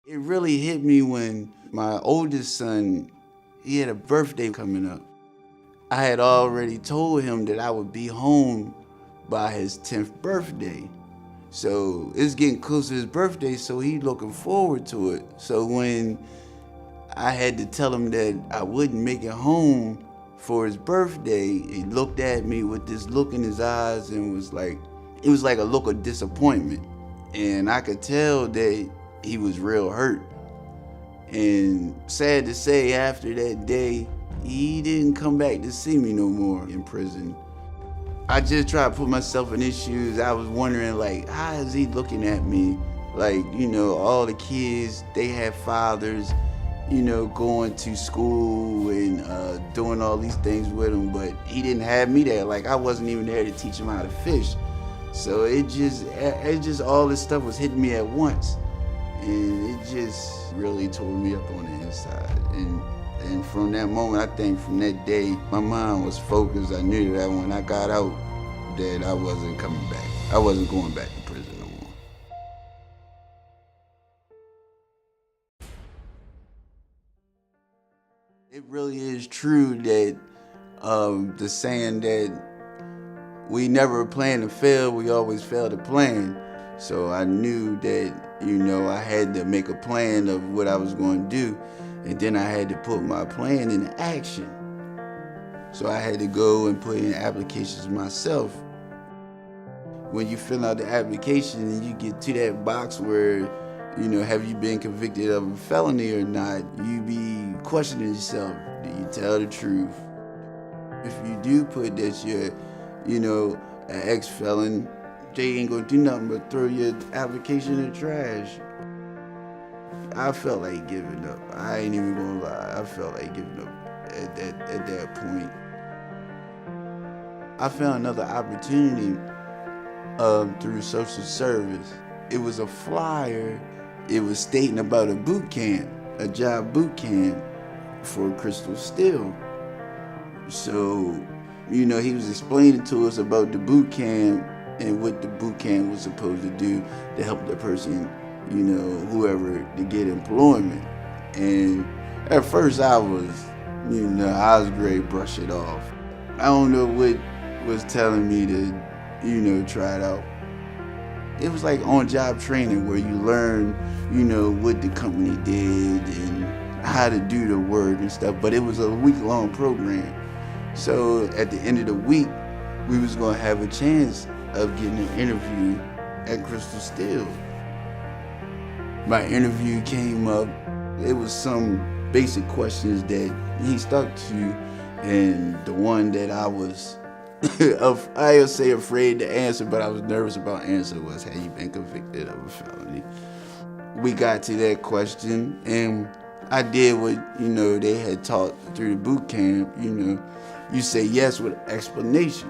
It really hit me when my oldest son, he had a birthday coming up. I had already told him that I would be home by his 10th birthday. So it's getting close to his birthday, so he looking forward to it. So when I had to tell him that I wouldn't make it home for his birthday, he looked at me with this look in his eyes and it was like a look of disappointment. And I could tell that he was real hurt. And sad to say, after that day, he didn't come back to see me no more in prison. I just tried to put myself in his shoes. I was wondering, like, how is he looking at me? Like, you know, all the kids, they have fathers, you know, going to school and doing all these things with him, but he didn't have me there. Like, I wasn't even there to teach him how to fish. So it just all this stuff was hitting me at once. And it just really tore me up on the inside. And from that moment, I think from that day, my mind was focused. I knew that when I got out, that I wasn't coming back. I wasn't going back to prison no more. It really is true that the saying that we never plan to fail, we always fail to plan. So I knew that, you know, I had to make a plan of what I was going to do, and then I had to put my plan into action. So I had to go and put in applications myself. When you fill out the application and you get to that box where, you know, have you been convicted of a felony or not, you be questioning yourself. Do you tell the truth? If you do put that you're, you know, an ex-felon, they ain't gonna do nothing but throw your application in the trash. I felt like giving up. I ain't even gonna lie. I felt like giving up at that point. I found another opportunity through social service. It was a flyer. It was stating about a boot camp, a job boot camp for Crystal Steel. So, you know, he was explaining to us about the boot camp and what the boot camp was supposed to do to help the person, you know, whoever, to get employment. And at first I was, you know, I was ready to brush it off. I don't know what was telling me to, you know, try it out. It was like on-job training where you learn, you know, what the company did and how to do the work and stuff, but it was a week-long program. So at the end of the week, we was gonna have a chance of getting an interview at Crystal Steel. My interview came up. It was some basic questions that he stuck to, and the one that I was, I would say afraid to answer, but I was nervous about answering was, have you been convicted of a felony? We got to that question, and I did what, you know, they had taught through the boot camp. You know, you say yes with explanation.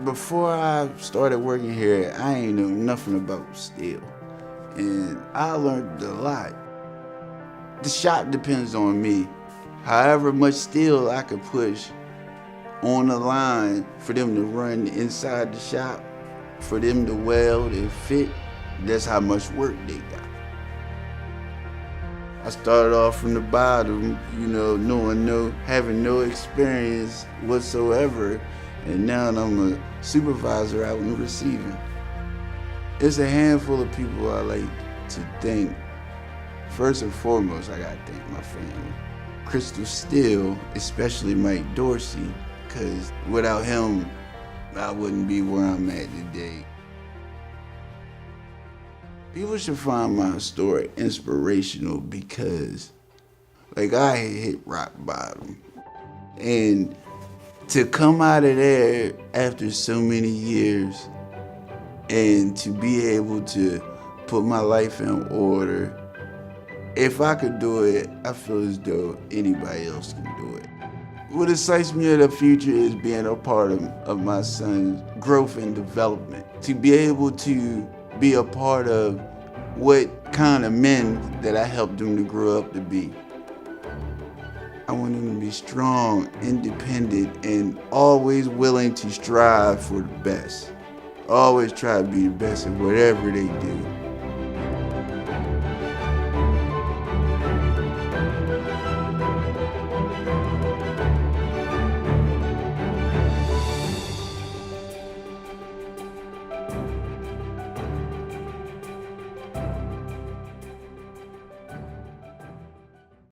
Before I started working here, I ain't know nothing about steel, and I learned a lot. The shop depends on me. However much steel I could push on the line for them to run inside the shop, for them to weld and fit, that's how much work they got. I started off from the bottom, you know, having no experience whatsoever, and now I'm a supervisor out in receiving. It's a handful of people I like to thank. First and foremost, I gotta thank my family. Crystal Steel, especially Mike Dorsey, because without him, I wouldn't be where I'm at today. People should find my story inspirational because, like, I hit rock bottom. And to come out of there after so many years and to be able to put my life in order, if I could do it, I feel as though anybody else can do it. What excites me in the future is being a part of my son's growth and development. To be able to be a part of what kind of men that I helped them to grow up to be. I want them to be strong, independent, and always willing to strive for the best. Always try to be the best at whatever they do.